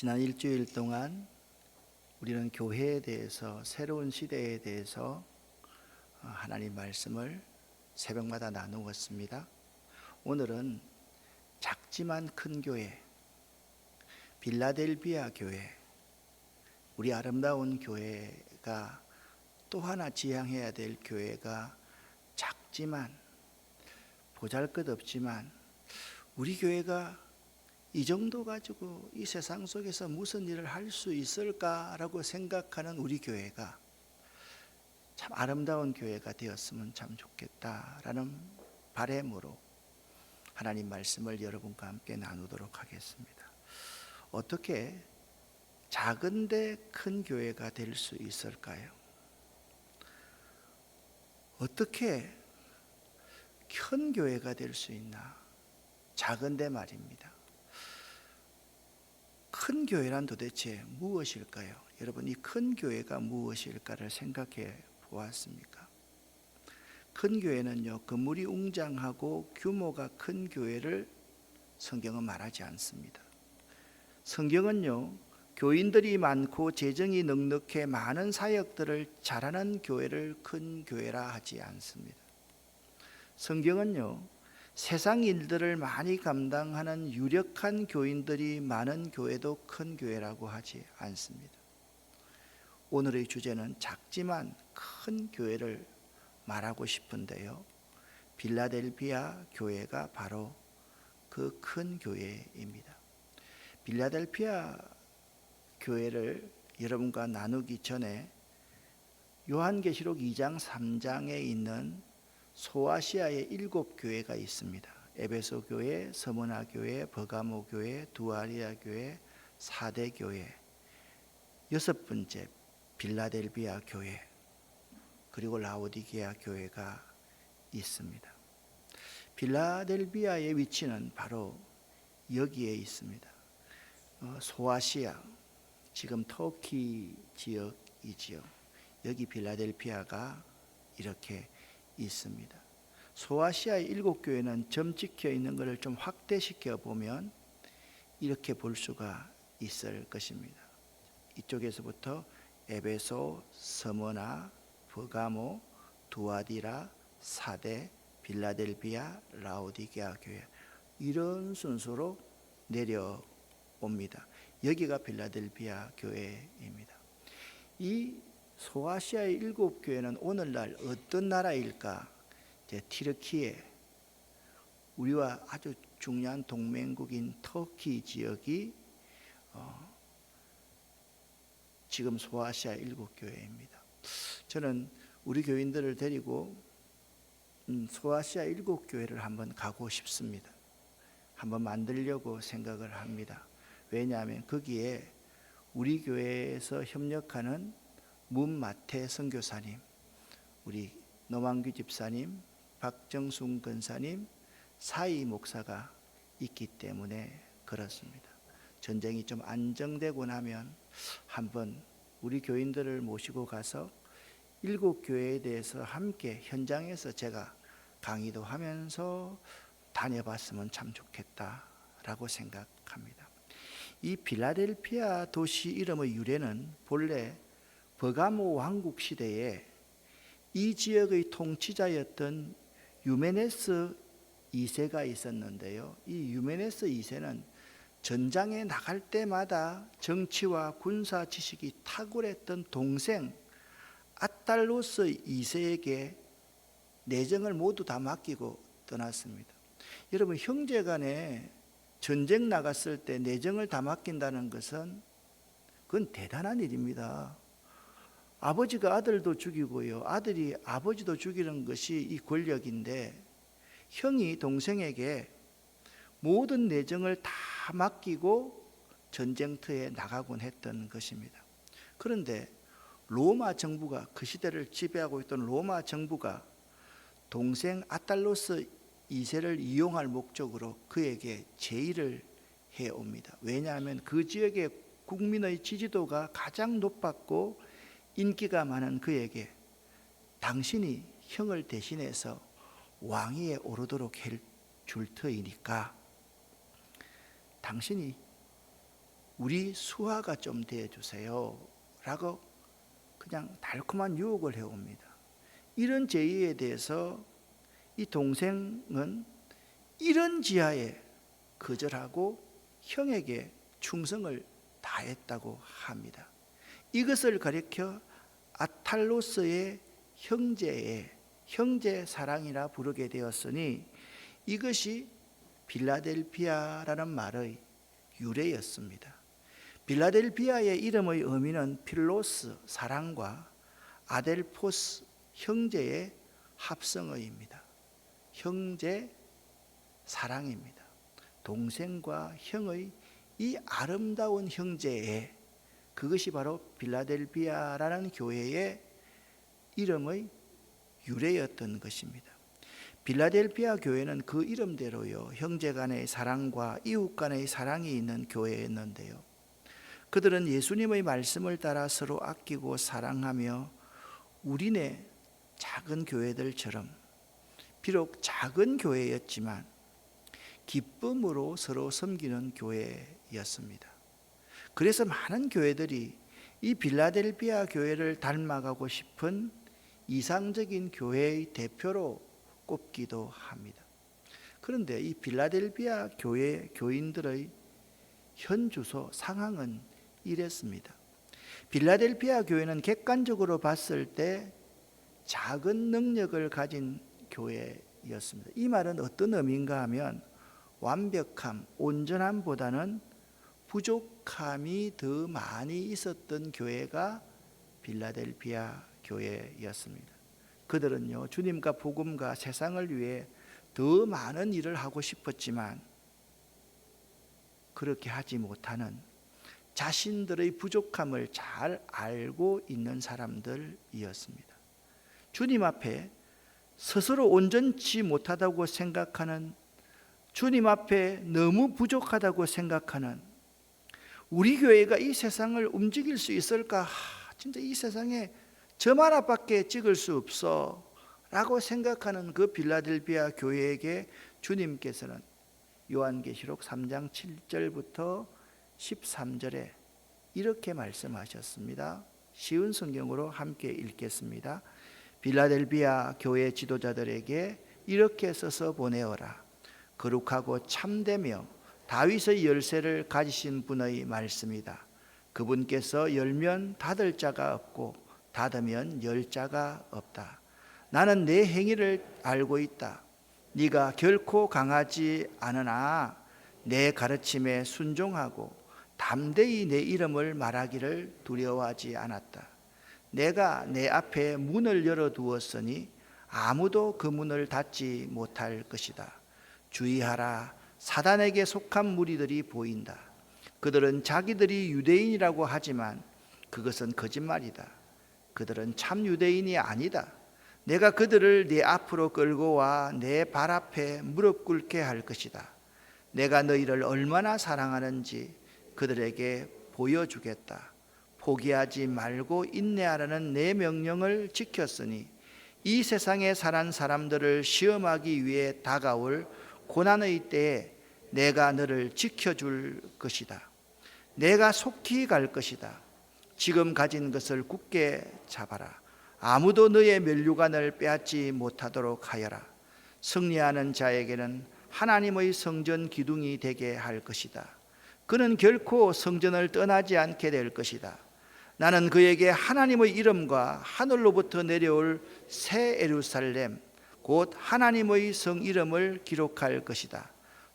지난 일주일 동안 우리는 교회에 대해서, 새로운 시대에 대해서 하나님 말씀을 새벽마다 나누었습니다. 오늘은 작지만 큰 교회, 빌라델비아 교회, 우리 아름다운 교회가 또 하나 지향해야 될 교회가 작지만, 보잘것없지만 우리 교회가 이 정도 가지고 이 세상 속에서 무슨 일을 할 수 있을까라고 생각하는 우리 교회가 참 아름다운 교회가 되었으면 참 좋겠다라는 바람으로 하나님 말씀을 여러분과 함께 나누도록 하겠습니다. 어떻게 작은데 큰 교회가 될 수 있을까요? 어떻게 큰 교회가 될 수 있나? 작은데 말입니다. 큰 교회란 도대체 무엇일까요? 여러분, 이 큰 교회가 무엇일까를 생각해 보았습니까? 큰 교회는요, 건물이 웅장하고 규모가 큰 교회를 성경은 말하지 않습니다. 성경은요, 교인들이 많고 재정이 넉넉해 많은 사역들을 잘하는 교회를 큰 교회라 하지 않습니다. 성경은요, 세상 일들을 많이 감당하는 유력한 교인들이 많은 교회도 큰 교회라고 하지 않습니다. 오늘의 주제는 작지만 큰 교회를 말하고 싶은데요, 빌라델비아 교회가 바로 그 큰 교회입니다. 빌라델비아 교회를 여러분과 나누기 전에 요한계시록 2장 3장에 있는 소아시아의 7교회가 있습니다. 에베소 교회, 서머나 교회, 버가모 교회, 두아리아 교회, 사대 교회, 6번째 빌라델비아 교회, 그리고 라오디게아 교회가 있습니다. 빌라델비아의 위치는 바로 여기에 있습니다. 소아시아, 지금 터키 지역이지요. 여기 빌라델비아가 이렇게 있습니다. 소아시아의 7교회는 점 찍혀 있는 것을 좀 확대시켜 보면 이렇게 볼 수가 있을 것입니다. 이쪽에서부터 에베소, 서머나, 버가모, 두아디라, 사대, 빌라델비아, 라오디게아 교회, 이런 순서로 내려옵니다. 여기가 빌라델비아 교회입니다. 이 소아시아의 7교회는 오늘날 어떤 나라일까? 튀르키예, 우리와 아주 중요한 동맹국인 터키 지역이 지금 소아시아 7교회입니다. 저는 우리 교인들을 데리고 소아시아 7교회를 한번 가고 싶습니다. 한번 만들려고 생각을 합니다. 왜냐하면 거기에 우리 교회에서 협력하는 문마태 선교사님, 우리 노만규 집사님, 박정순 권사님, 사이 목사가 있기 때문에 그렇습니다. 전쟁이 좀 안정되고 나면 한번 우리 교인들을 모시고 가서 7교회에 대해서 함께 현장에서 제가 강의도 하면서 다녀봤으면 참 좋겠다라고 생각합니다. 이 빌라델비아 도시 이름의 유래는 본래 버가모 왕국 시대에 이 지역의 통치자였던 유메네스 2세가 있었는데요, 이 유메네스 2세는 전장에 나갈 때마다 정치와 군사 지식이 탁월했던 동생 아달로스 2세에게 내정을 모두 다 맡기고 떠났습니다. 여러분, 형제간에 전쟁 나갔을 때 내정을 다 맡긴다는 것은 그건 대단한 일입니다. 아버지가 아들도 죽이고요, 아들이 아버지도 죽이는 것이 이 권력인데 형이 동생에게 모든 내정을 다 맡기고 전쟁터에 나가곤 했던 것입니다. 그런데 로마 정부가, 그 시대를 지배하고 있던 로마 정부가 동생 아달로스 2세를 이용할 목적으로 그에게 제의를 해옵니다. 왜냐하면 그 지역의 국민의 지지도가 가장 높았고 인기가 많은 그에게 당신이 형을 대신해서 왕위에 오르도록 해줄 터이니까 당신이 우리 수하가 좀 되어주세요 라고 그냥 달콤한 유혹을 해옵니다. 이런 제의에 대해서 이 동생은 이런 지하에 거절하고 형에게 충성을 다했다고 합니다. 이것을 가리켜 아탈로스의 형제 사랑이라 부르게 되었으니 이것이 빌라델피아라는 말의 유래였습니다. 빌라델피아의 이름의 의미는 필로스 사랑과 아델포스 형제의 합성어입니다. 형제 사랑입니다. 동생과 형의 이 아름다운 형제의 그것이 바로 빌라델피아라는 교회의 이름의 유래였던 것입니다. 빌라델피아 교회는 그 이름대로요, 형제 간의 사랑과 이웃 간의 사랑이 있는 교회였는데요, 그들은 예수님의 말씀을 따라 서로 아끼고 사랑하며 우리네 작은 교회들처럼 비록 작은 교회였지만 기쁨으로 서로 섬기는 교회였습니다. 그래서 많은 교회들이 이 빌라델피아 교회를 닮아가고 싶은 이상적인 교회의 대표로 꼽기도 합니다. 그런데 이 빌라델피아 교회 교인들의 현 주소 상황은 이랬습니다. 빌라델피아 교회는 객관적으로 봤을 때 작은 능력을 가진 교회였습니다. 이 말은 어떤 의미인가 하면 완벽함, 온전함보다는 부족함이 더 많이 있었던 교회가 빌라델피아 교회였습니다. 그들은요, 주님과 복음과 세상을 위해 더 많은 일을 하고 싶었지만 그렇게 하지 못하는 자신들의 부족함을 잘 알고 있는 사람들이었습니다. 주님 앞에 스스로 온전치 못하다고 생각하는, 주님 앞에 너무 부족하다고 생각하는, 우리 교회가 이 세상을 움직일 수 있을까? 진짜 이 세상에 저 하나밖에 찍을 수 없어 라고 생각하는 그 빌라델피아 교회에게 주님께서는 요한계시록 3장 7절부터 13절에 이렇게 말씀하셨습니다. 쉬운 성경으로 함께 읽겠습니다. 빌라델피아 교회 지도자들에게 이렇게 써서 보내어라. 거룩하고 참되며 다윗의 열쇠를 가지신 분의 말씀이다. 그분께서 열면 닫을 자가 없고 닫으면 열 자가 없다. 나는 내 행위를 알고 있다. 네가 결코 강하지 않으나 내 가르침에 순종하고 담대히 내 이름을 말하기를 두려워하지 않았다. 내가 내 앞에 문을 열어두었으니 아무도 그 문을 닫지 못할 것이다. 주의하라. 사단에게 속한 무리들이 보인다. 그들은 자기들이 유대인이라고 하지만 그것은 거짓말이다. 그들은 참 유대인이 아니다. 내가 그들을 네 앞으로 끌고 와 내 발 앞에 무릎 꿇게 할 것이다. 내가 너희를 얼마나 사랑하는지 그들에게 보여주겠다. 포기하지 말고 인내하라는 내 명령을 지켰으니 이 세상에 사는 사람들을 시험하기 위해 다가올 고난의 때에 내가 너를 지켜줄 것이다. 내가 속히 갈 것이다. 지금 가진 것을 굳게 잡아라. 아무도 너의 면류관을 빼앗지 못하도록 하여라. 승리하는 자에게는 하나님의 성전 기둥이 되게 할 것이다. 그는 결코 성전을 떠나지 않게 될 것이다. 나는 그에게 하나님의 이름과 하늘로부터 내려올 새 예루살렘 곧 하나님의 성 이름을 기록할 것이다.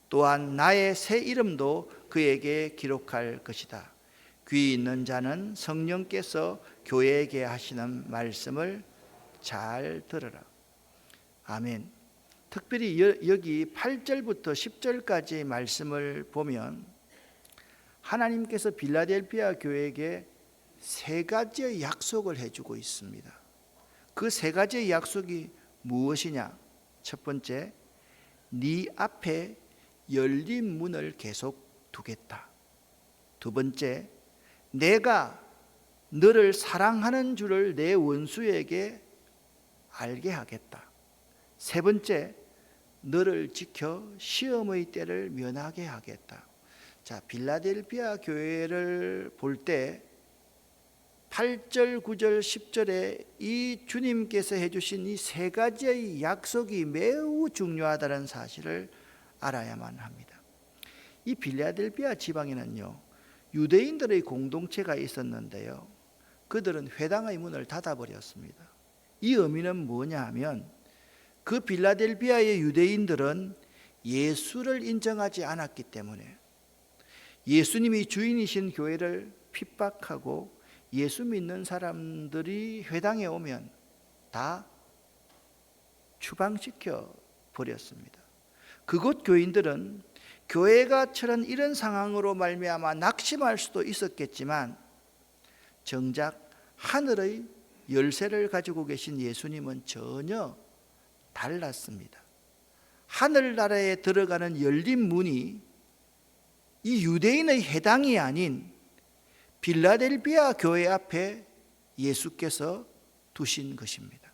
또한 나의 새 이름도 그에게 기록할 것이다. 귀 있는 자는 성령께서 교회에게 하시는 말씀을 잘 들으라. 아멘. 특별히 여기 8절부터 10절까지 말씀을 보면 하나님께서 빌라델피아 교회에게 세 가지의 약속을 해주고 있습니다. 그 세 가지의 약속이 무엇이냐? 첫 번째, 네 앞에 열린 문을 계속 두겠다. 두 번째, 내가 너를 사랑하는 줄을 내 원수에게 알게 하겠다. 세 번째, 너를 지켜 시험의 때를 면하게 하겠다. 자, 빌라델피아 교회를 볼 때 8절, 9절, 10절에 이 주님께서 해주신 이 세 가지의 약속이 매우 중요하다는 사실을 알아야만 합니다. 이 빌라델피아 지방에는요, 유대인들의 공동체가 있었는데요, 그들은 회당의 문을 닫아버렸습니다. 이 의미는 뭐냐 하면 그 빌라델피아의 유대인들은 예수를 인정하지 않았기 때문에 예수님이 주인이신 교회를 핍박하고 예수 믿는 사람들이 회당에 오면 다 추방시켜 버렸습니다. 그곳 교인들은 교회가 처한 이런 상황으로 말미암아 낙심할 수도 있었겠지만 정작 하늘의 열쇠를 가지고 계신 예수님은 전혀 달랐습니다. 하늘나라에 들어가는 열린 문이 이 유대인의 회당이 아닌 빌라델피아 교회 앞에 예수께서 두신 것입니다.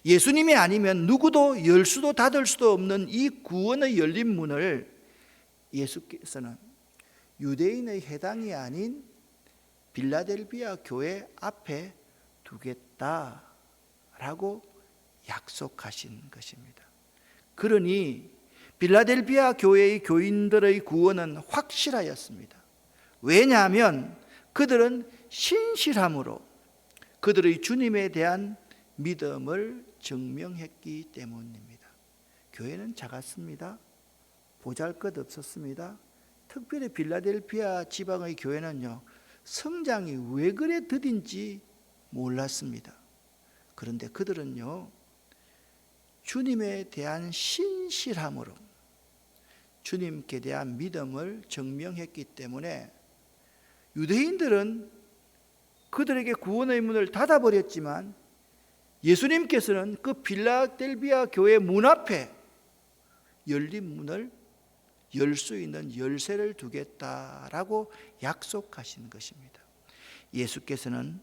예수님이 아니면 누구도 열 수도 닫을 수도 없는 이 구원의 열린 문을 예수께서는 유대인의 회당이 아닌 빌라델피아 교회 앞에 두겠다라고 약속하신 것입니다. 그러니 빌라델피아 교회의 교인들의 구원은 확실하였습니다. 왜냐하면 그들은 신실함으로 그들의 주님에 대한 믿음을 증명했기 때문입니다. 교회는 작았습니다. 보잘것없었습니다. 특별히 빌라델피아 지방의 교회는요, 성장이 왜 그래 더딘지 몰랐습니다. 그런데 그들은요, 주님에 대한 신실함으로 주님께 대한 믿음을 증명했기 때문에 유대인들은 그들에게 구원의 문을 닫아버렸지만 예수님께서는 그 빌라델피아 교회 문 앞에 열린 문을 열 수 있는 열쇠를 두겠다라고 약속하신 것입니다. 예수께서는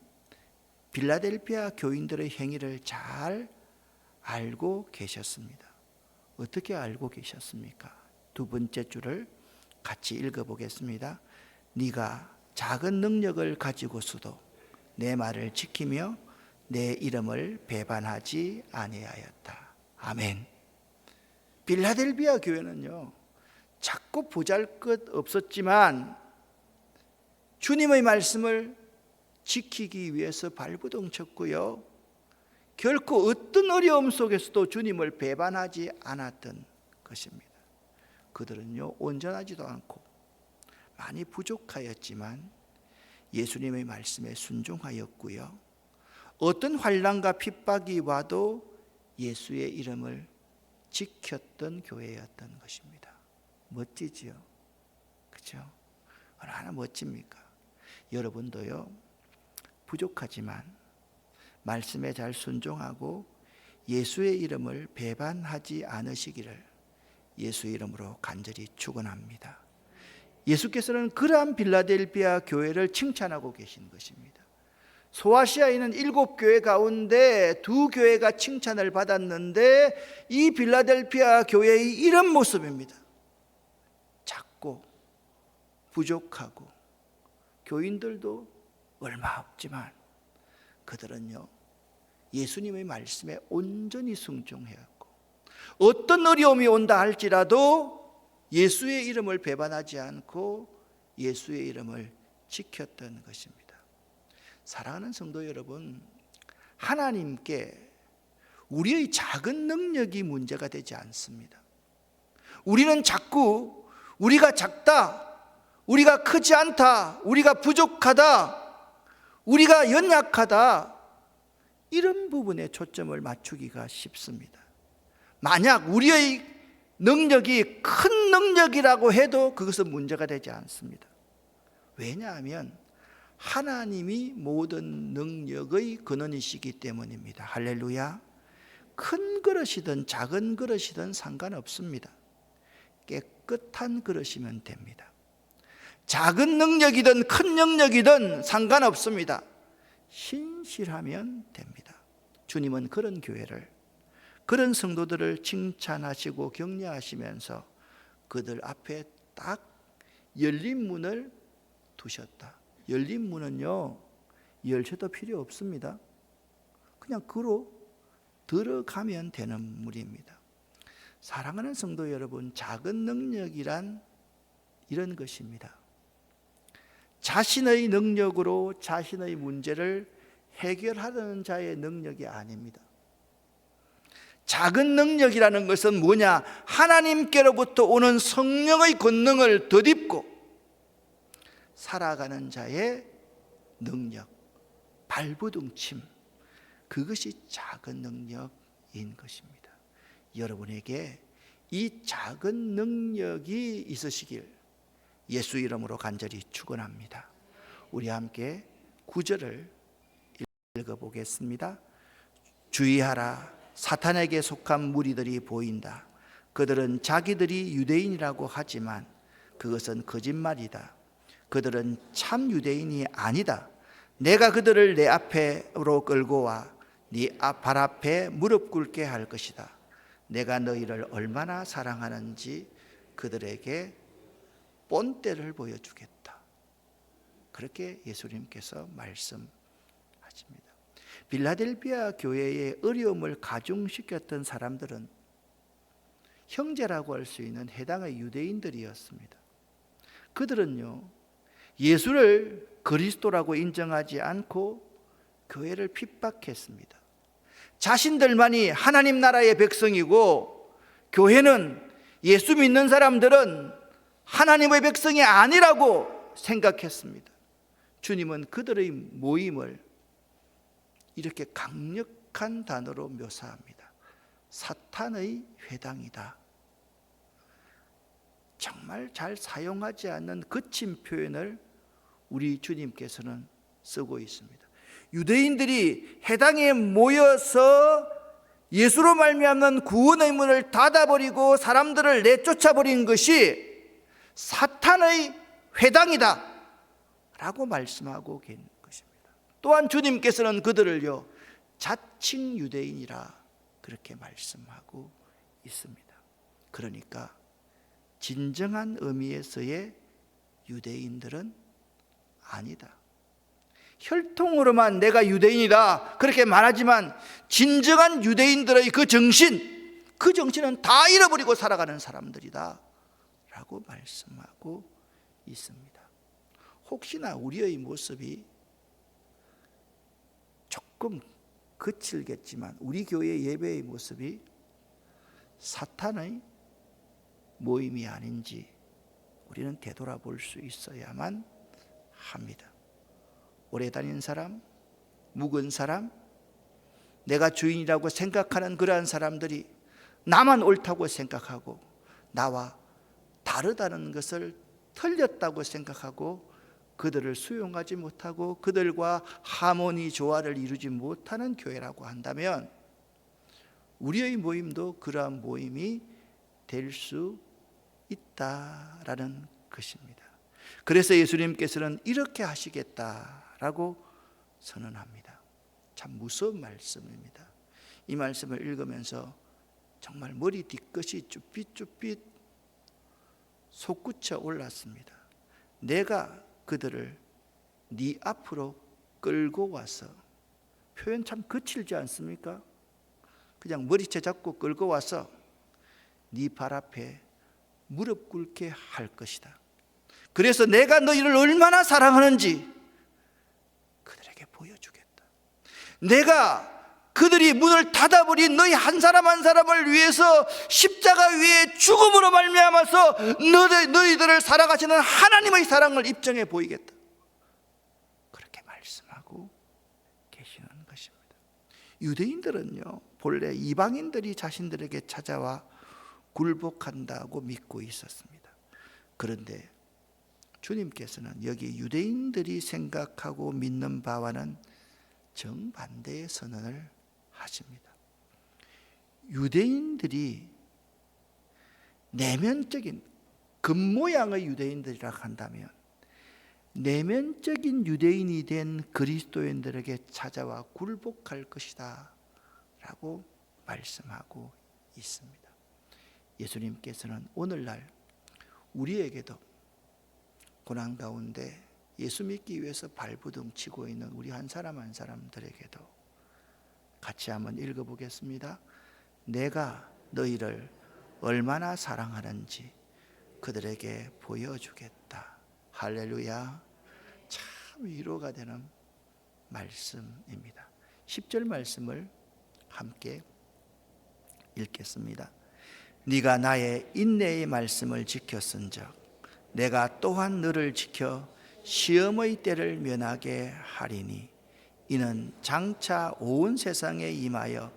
빌라델피아 교인들의 행위를 잘 알고 계셨습니다. 어떻게 알고 계셨습니까? 두 번째 줄을 같이 읽어보겠습니다. 네가 작은 능력을 가지고서도 내 말을 지키며 내 이름을 배반하지 아니하였다. 아멘. 빌라델피아 교회는요, 자꾸 보잘것없었지만 주님의 말씀을 지키기 위해서 발버둥 쳤고요, 결코 어떤 어려움 속에서도 주님을 배반하지 않았던 것입니다. 그들은요, 온전하지도 않고 많이 부족하였지만 예수님의 말씀에 순종하였고요, 어떤 환난과 핍박이 와도 예수의 이름을 지켰던 교회였던 것입니다. 멋지지요? 그렇죠? 얼마나 멋집니까? 여러분도요, 부족하지만 말씀에 잘 순종하고 예수의 이름을 배반하지 않으시기를 예수 이름으로 간절히 축원합니다. 예수께서는 그러한 빌라델피아 교회를 칭찬하고 계신 것입니다. 소아시아에 있는 7교회 가운데 2교회가 칭찬을 받았는데 이 빌라델피아 교회의 이런 모습입니다. 작고 부족하고 교인들도 얼마 없지만 그들은요, 예수님의 말씀에 온전히 순종해왔고 어떤 어려움이 온다 할지라도 예수의 이름을 배반하지 않고 예수의 이름을 지켰던 것입니다. 사랑하는 성도 여러분, 하나님께 우리의 작은 능력이 문제가 되지 않습니다. 우리는 자꾸 우리가 작다, 우리가 크지 않다, 우리가 부족하다, 우리가 연약하다, 이런 부분에 초점을 맞추기가 쉽습니다. 만약 우리의 능력이 큰 능력이라고 해도 그것은 문제가 되지 않습니다. 왜냐하면 하나님이 모든 능력의 근원이시기 때문입니다. 할렐루야. 큰 그릇이든 작은 그릇이든 상관없습니다. 깨끗한 그릇이면 됩니다. 작은 능력이든 큰 능력이든 상관없습니다. 신실하면 됩니다. 주님은 그런 교회를, 그런 성도들을 칭찬하시고 격려하시면서 그들 앞에 딱 열린 문을 두셨다. 열린 문은요, 열쇠도 필요 없습니다. 그냥 그로 들어가면 되는 문입니다. 사랑하는 성도 여러분, 작은 능력이란 이런 것입니다. 자신의 능력으로 자신의 문제를 해결하는 자의 능력이 아닙니다. 작은 능력이라는 것은 뭐냐? 하나님께로부터 오는 성령의 권능을 덧입고 살아가는 자의 능력, 발부둥침, 그것이 작은 능력인 것입니다. 여러분에게 이 작은 능력이 있으시길 예수 이름으로 간절히 축원합니다. 우리 함께 9절을 읽어보겠습니다. 주의하라, 사탄에게 속한 무리들이 보인다. 그들은 자기들이 유대인이라고 하지만 그것은 거짓말이다. 그들은 참 유대인이 아니다. 내가 그들을 내 앞으로 끌고 와 네 발 앞에 무릎 꿇게 할 것이다. 내가 너희를 얼마나 사랑하는지 그들에게 본때를 보여주겠다. 그렇게 예수님께서 말씀하십니다. 빌라델비아 교회의 어려움을 가중시켰던 사람들은 형제라고 할 수 있는 해당의 유대인들이었습니다. 그들은요, 예수를 그리스도라고 인정하지 않고 교회를 핍박했습니다. 자신들만이 하나님 나라의 백성이고 교회는, 예수 믿는 사람들은 하나님의 백성이 아니라고 생각했습니다. 주님은 그들의 모임을 이렇게 강력한 단어로 묘사합니다. 사탄의 회당이다. 정말 잘 사용하지 않는 거친 표현을 우리 주님께서는 쓰고 있습니다. 유대인들이 회당에 모여서 예수로 말미암는 구원의 문을 닫아버리고 사람들을 내쫓아버린 것이 사탄의 회당이다 라고 말씀하고 계신 것입니다. 또한 주님께서는 그들을요, 자칭 유대인이라 그렇게 말씀하고 있습니다. 그러니까 진정한 의미에서의 유대인들은 아니다. 혈통으로만 내가 유대인이다 그렇게 말하지만 진정한 유대인들의 그 정신은 다 잃어버리고 살아가는 사람들이다 라고 말씀하고 있습니다. 혹시나 우리의 모습이 조금 거칠겠지만 우리 교회 예배의 모습이 사탄의 모임이 아닌지 우리는 되돌아볼 수 있어야만 합니다. 오래 다닌 사람, 묵은 사람, 내가 주인이라고 생각하는 그러한 사람들이 나만 옳다고 생각하고 나와 다르다는 것을 틀렸다고 생각하고 그들을 수용하지 못하고 그들과 하모니 조화를 이루지 못하는 교회라고 한다면 우리의 모임도 그러한 모임이 될 수 있다라는 것입니다. 그래서 예수님께서는 이렇게 하시겠다라고 선언합니다. 참 무서운 말씀입니다. 이 말씀을 읽으면서 정말 머리 뒤끝이 쭈삣쭈삣 솟구쳐 올랐습니다. 내가 그들을 네 앞으로 끌고 와서, 표현 참 거칠지 않습니까? 그냥 머리채 잡고 끌고 와서 네 발 앞에 무릎 꿇게 할 것이다. 그래서 내가 너희를 얼마나 사랑하는지 그들에게 보여주겠다. 내가 그들이 문을 닫아버린 너희 한 사람 한 사람을 위해서 십자가 위에 죽음으로 말미암아서 너희들을 사랑하시는 하나님의 사랑을 입증해 보이겠다. 그렇게 말씀하고 계시는 것입니다. 유대인들은요, 본래 이방인들이 자신들에게 찾아와 굴복한다고 믿고 있었습니다. 그런데 주님께서는 여기 유대인들이 생각하고 믿는 바와는 정반대의 선언을 하십니다. 유대인들이 내면적인 겉모양의 유대인들이라 한다면 내면적인 유대인이 된 그리스도인들에게 찾아와 굴복할 것이다 라고 말씀하고 있습니다. 예수님께서는 오늘날 우리에게도 고난 가운데 예수 믿기 위해서 발부둥 치고 있는 우리 한 사람 한 사람들에게도 같이 한번 읽어보겠습니다. 내가 너희를 얼마나 사랑하는지 그들에게 보여주겠다. 할렐루야. 참 위로가 되는 말씀입니다. 10절 말씀을 함께 읽겠습니다. 네가 나의 인내의 말씀을 지켰은즉 내가 또한 너를 지켜 시험의 때를 면하게 하리니 이는 장차 온 세상에 임하여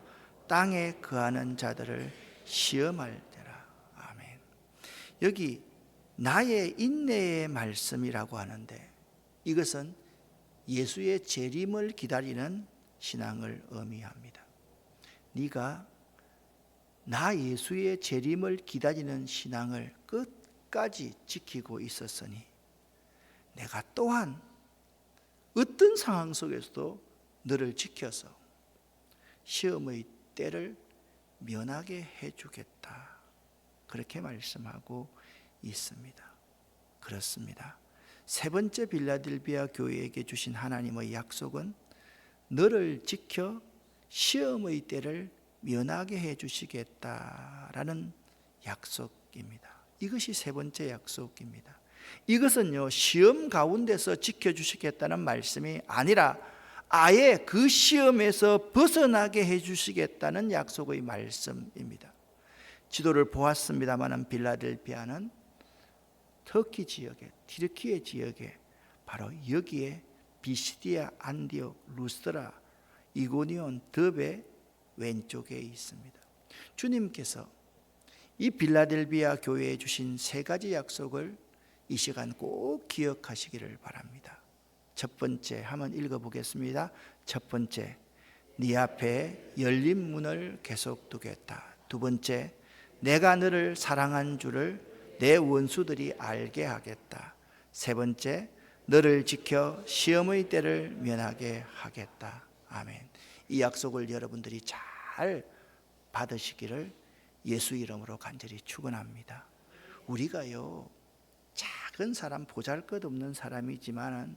땅에 거하는 자들을 시험할 때라. 아멘. 여기 나의 인내의 말씀이라고 하는데 이것은 예수의 재림을 기다리는 신앙을 의미합니다. 네가 나 예수의 재림을 기다리는 신앙을 끝까지 지키고 있었으니 내가 또한 어떤 상황 속에서도 너를 지켜서 시험의 때를 면하게 해주겠다. 그렇게 말씀하고 있습니다. 그렇습니다. 세 번째 빌라델비아 교회에게 주신 하나님의 약속은 너를 지켜 시험의 때를 면하게 해주시겠다라는 약속입니다. 이것이 세 번째 약속입니다. 이것은요, 시험 가운데서 지켜주시겠다는 말씀이 아니라 아예 그 시험에서 벗어나게 해주시겠다는 약속의 말씀입니다. 지도를 보았습니다마는 빌라델비아는 터키 지역에, 튀르키예 지역에 바로 여기에 비시디아, 안디옥, 루스드라, 이고니온, 더베 왼쪽에 있습니다. 주님께서 이 빌라델비아 교회에 주신 세 가지 약속을 이 시간 꼭 기억하시기를 바랍니다. 첫 번째 한번 읽어보겠습니다. 첫 번째, 네 앞에 열린 문을 계속 두겠다. 두 번째, 내가 너를 사랑한 줄을 내 원수들이 알게 하겠다. 세 번째, 너를 지켜 시험의 때를 면하게 하겠다. 아멘. 이 약속을 여러분들이 잘 받으시기를 예수 이름으로 간절히 축원합니다. 우리가요, 작은 사람, 보잘것없는 사람이지만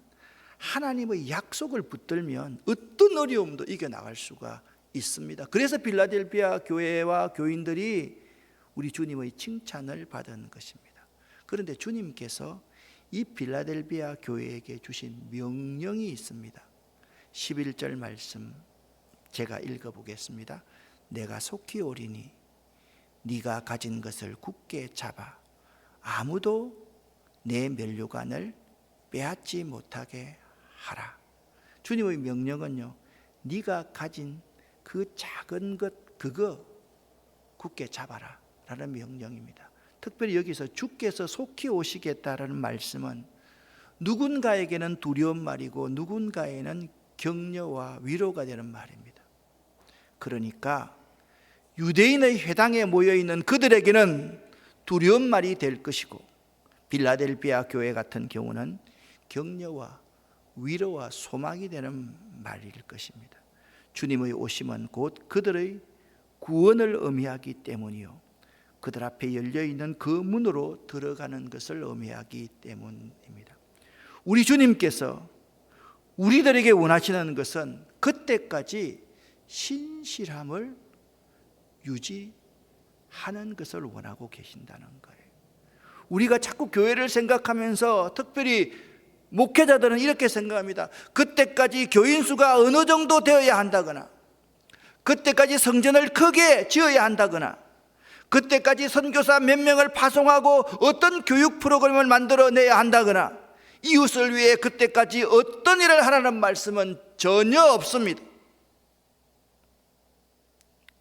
하나님의 약속을 붙들면 어떤 어려움도 이겨나갈 수가 있습니다. 그래서 빌라델비아 교회와 교인들이 우리 주님의 칭찬을 받은 것입니다. 그런데 주님께서 이 빌라델비아 교회에게 주신 명령이 있습니다. 11절 말씀 제가 읽어보겠습니다. 내가 속히 오리니 네가 가진 것을 굳게 잡아 아무도 내 면류관을 빼앗지 못하게 하라. 주님의 명령은요, 네가 가진 그 작은 것 그거 굳게 잡아라 라는 명령입니다. 특별히 여기서 주께서 속히 오시겠다라는 말씀은 누군가에게는 두려운 말이고 누군가에는 격려와 위로가 되는 말입니다. 그러니까 유대인의 회당에 모여있는 그들에게는 두려운 말이 될 것이고 빌라델비아 교회 같은 경우는 격려와 위로와 소망이 되는 말일 것입니다. 주님의 오심은 곧 그들의 구원을 의미하기 때문이요, 그들 앞에 열려있는 그 문으로 들어가는 것을 의미하기 때문입니다. 우리 주님께서 우리들에게 원하시는 것은 그때까지 신실함을 유지하는 것을 원하고 계신다는 거예요. 우리가 자꾸 교회를 생각하면서 특별히 목회자들은 이렇게 생각합니다. 그때까지 교인 수가 어느 정도 되어야 한다거나, 그때까지 성전을 크게 지어야 한다거나, 그때까지 선교사 몇 명을 파송하고 어떤 교육 프로그램을 만들어내야 한다거나, 이웃을 위해 그때까지 어떤 일을 하라는 말씀은 전혀 없습니다.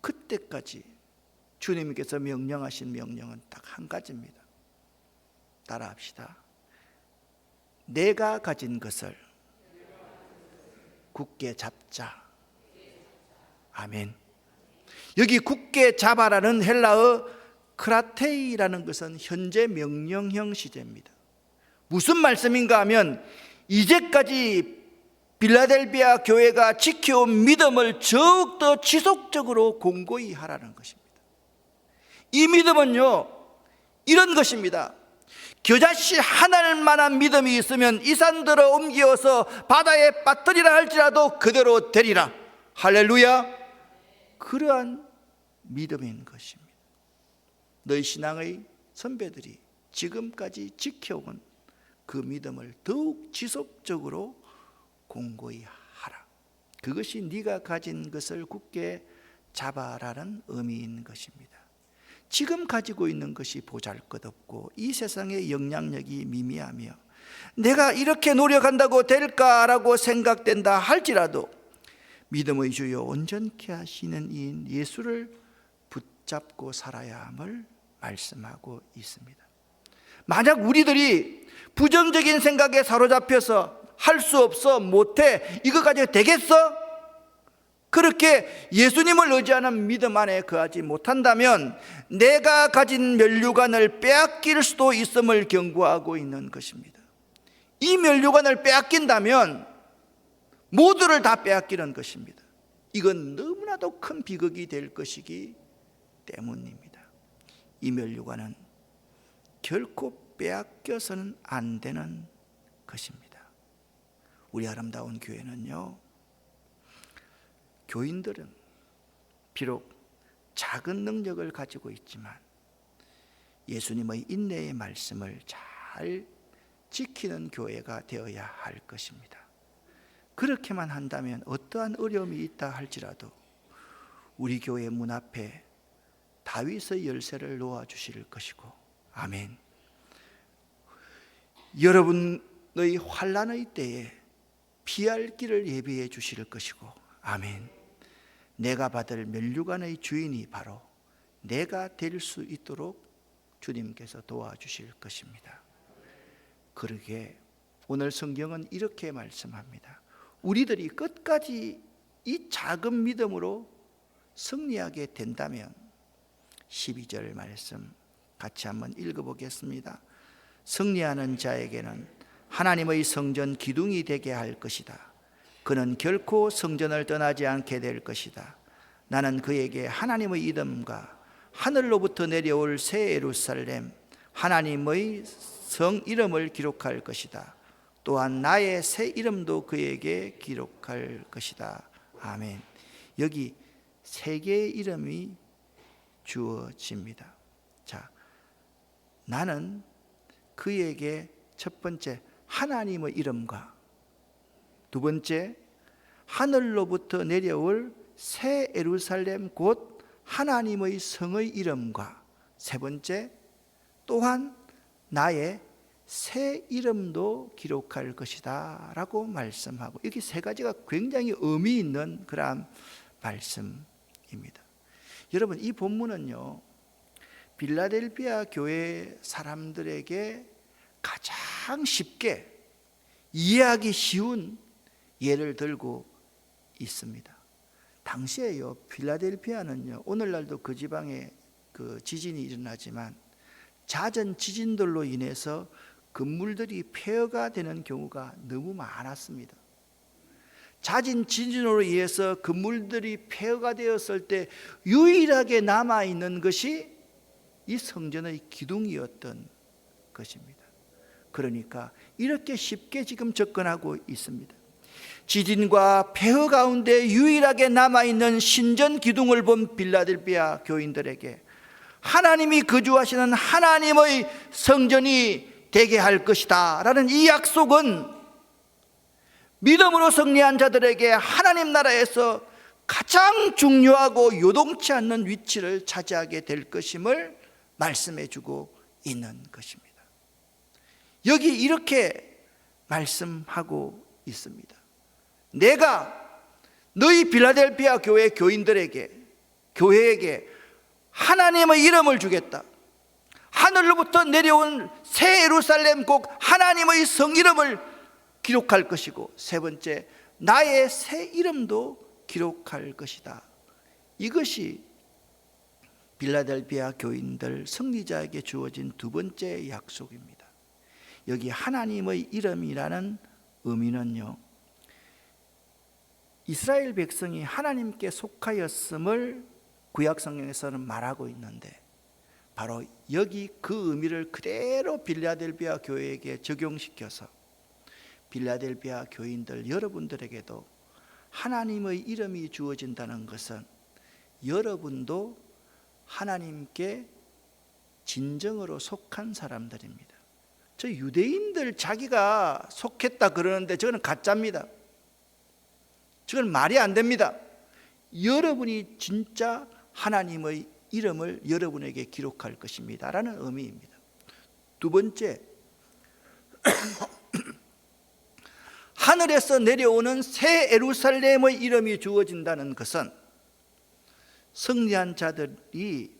그때까지 주님께서 명령하신 명령은 딱 한 가지입니다. 따라합시다. 내가 가진 것을 굳게 잡자. 아멘. 여기 굳게 잡아라는 헬라어 크라테이라는 것은 현재 명령형 시제입니다. 무슨 말씀인가 하면 이제까지 빌라델비아 교회가 지켜온 믿음을 더욱더 지속적으로 공고히 하라는 것입니다. 이 믿음은요, 이런 것입니다. 겨자씨 하나만한 믿음이 있으면 이 산들을 옮기어서 바다에 빠뜨리라 할지라도 그대로 되리라. 할렐루야. 그러한 믿음인 것입니다. 너희 신앙의 선배들이 지금까지 지켜온 그 믿음을 더욱 지속적으로 공고히 하라. 그것이 네가 가진 것을 굳게 잡아라는 의미인 것입니다. 지금 가지고 있는 것이 보잘것없고 이 세상의 영향력이 미미하며 내가 이렇게 노력한다고 될까라고 생각된다 할지라도 믿음의 주요 온전케 하시는 이인 예수를 붙잡고 살아야 함을 말씀하고 있습니다. 만약 우리들이 부정적인 생각에 사로잡혀서 할 수 없어, 못해, 이거 가지고 되겠어? 그렇게 예수님을 의지하는 믿음 안에 거하지 못한다면 내가 가진 면류관을 빼앗길 수도 있음을 경고하고 있는 것입니다. 이 면류관을 빼앗긴다면 모두를 다 빼앗기는 것입니다. 이건 너무나도 큰 비극이 될 것이기 때문입니다. 이 면류관은 결코 빼앗겨서는 안 되는 것입니다. 우리 아름다운 교회는요, 교인들은 비록 작은 능력을 가지고 있지만 예수님의 인내의 말씀을 잘 지키는 교회가 되어야 할 것입니다. 그렇게만 한다면 어떠한 어려움이 있다 할지라도 우리 교회 문 앞에 다윗의 열쇠를 놓아주실 것이고, 아멘. 여러분의 환난의 때에 피할 길을 예비해 주실 것이고, 아멘. 내가 받을 면류관의 주인이 바로 내가 될 수 있도록 주님께서 도와주실 것입니다. 그러기에 오늘 성경은 이렇게 말씀합니다. 우리들이 끝까지 이 작은 믿음으로 승리하게 된다면 12절 말씀 같이 한번 읽어보겠습니다. 승리하는 자에게는 하나님의 성전 기둥이 되게 할 것이다. 그는 결코 성전을 떠나지 않게 될 것이다. 나는 그에게 하나님의 이름과 하늘로부터 내려올 새 예루살렘 하나님의 성 이름을 기록할 것이다. 또한 나의 새 이름도 그에게 기록할 것이다. 아멘. 여기 세 개의 이름이 주어집니다. 자, 나는 그에게 첫 번째 하나님의 이름과 두 번째 하늘로부터 내려올 새 예루살렘 곧 하나님의 성의 이름과 세 번째 또한 나의 새 이름도 기록할 것이다 라고 말씀하고, 여기 세 가지가 굉장히 의미 있는 그러한 말씀입니다. 여러분, 이 본문은요 빌라델비아 교회 사람들에게 가장 쉽게 이해하기 쉬운 예를 들고 있습니다. 당시에요 필라델피아는요 오늘날도 그 지방에 그 지진이 일어나지만 잦은 지진들로 인해서 건물들이 폐허가 되는 경우가 너무 많았습니다. 잦은 지진으로 인해서 건물들이 폐허가 되었을 때 유일하게 남아있는 것이 이 성전의 기둥이었던 것입니다. 그러니까 이렇게 쉽게 지금 접근하고 있습니다. 지진과 폐허 가운데 유일하게 남아있는 신전 기둥을 본 빌라델비아 교인들에게 하나님이 거주하시는 하나님의 성전이 되게 할 것이다 라는 이 약속은 믿음으로 승리한 자들에게 하나님 나라에서 가장 중요하고 요동치 않는 위치를 차지하게 될 것임을 말씀해 주고 있는 것입니다. 여기 이렇게 말씀하고 있습니다. 내가 너희 빌라델비아 교회 교회에게 하나님의 이름을 주겠다. 하늘로부터 내려온 새 예루살렘 곧 하나님의 성 이름을 기록할 것이고, 세 번째 나의 새 이름도 기록할 것이다. 이것이 빌라델비아 교인들 승리자에게 주어진 두 번째 약속입니다. 여기 하나님의 이름이라는 의미는요 이스라엘 백성이 하나님께 속하였음을 구약 성경에서는 말하고 있는데, 바로 여기 그 의미를 그대로 빌라델비아 교회에게 적용시켜서 빌라델비아 교인들 여러분들에게도 하나님의 이름이 주어진다는 것은 여러분도 하나님께 진정으로 속한 사람들입니다. 저 유대인들 자기가 속했다 그러는데 저거는 가짜입니다. 저건 말이 안 됩니다. 여러분이 진짜 하나님의 이름을 여러분에게 기록할 것입니다 라는 의미입니다. 두 번째, 하늘에서 내려오는 새 예루살렘의 이름이 주어진다는 것은 승리한 자들이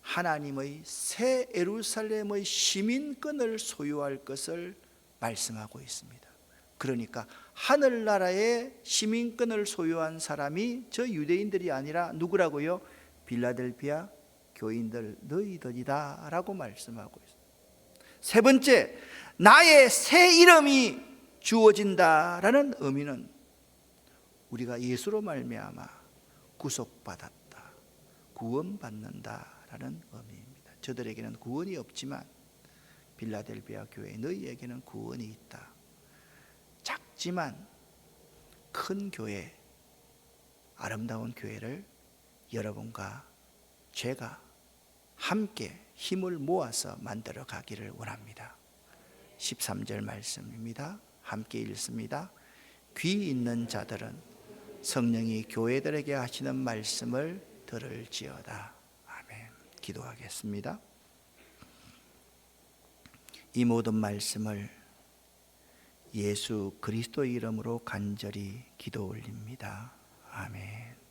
하나님의 새 예루살렘의 시민권을 소유할 것을 말씀하고 있습니다. 그러니까 하늘나라의 시민권을 소유한 사람이 저 유대인들이 아니라 누구라고요? 빌라델비아 교인들 너희들이다 라고 말씀하고 있습니다. 세 번째, 나의 새 이름이 주어진다라는 의미는 우리가 예수로 말미암아 구속받았다, 구원받는다라는 의미입니다. 저들에게는 구원이 없지만 빌라델비아 교회 너희에게는 구원이 있다. 작지만 큰 교회, 아름다운 교회를 여러분과 제가 함께 힘을 모아서 만들어 가기를 원합니다. 13절 말씀입니다. 함께 읽습니다. 귀 있는 자들은 성령이 교회들에게 하시는 말씀을 들을지어다. 아멘. 기도하겠습니다. 이 모든 말씀을 예수 그리스도의 이름으로 간절히 기도 올립니다. 아멘.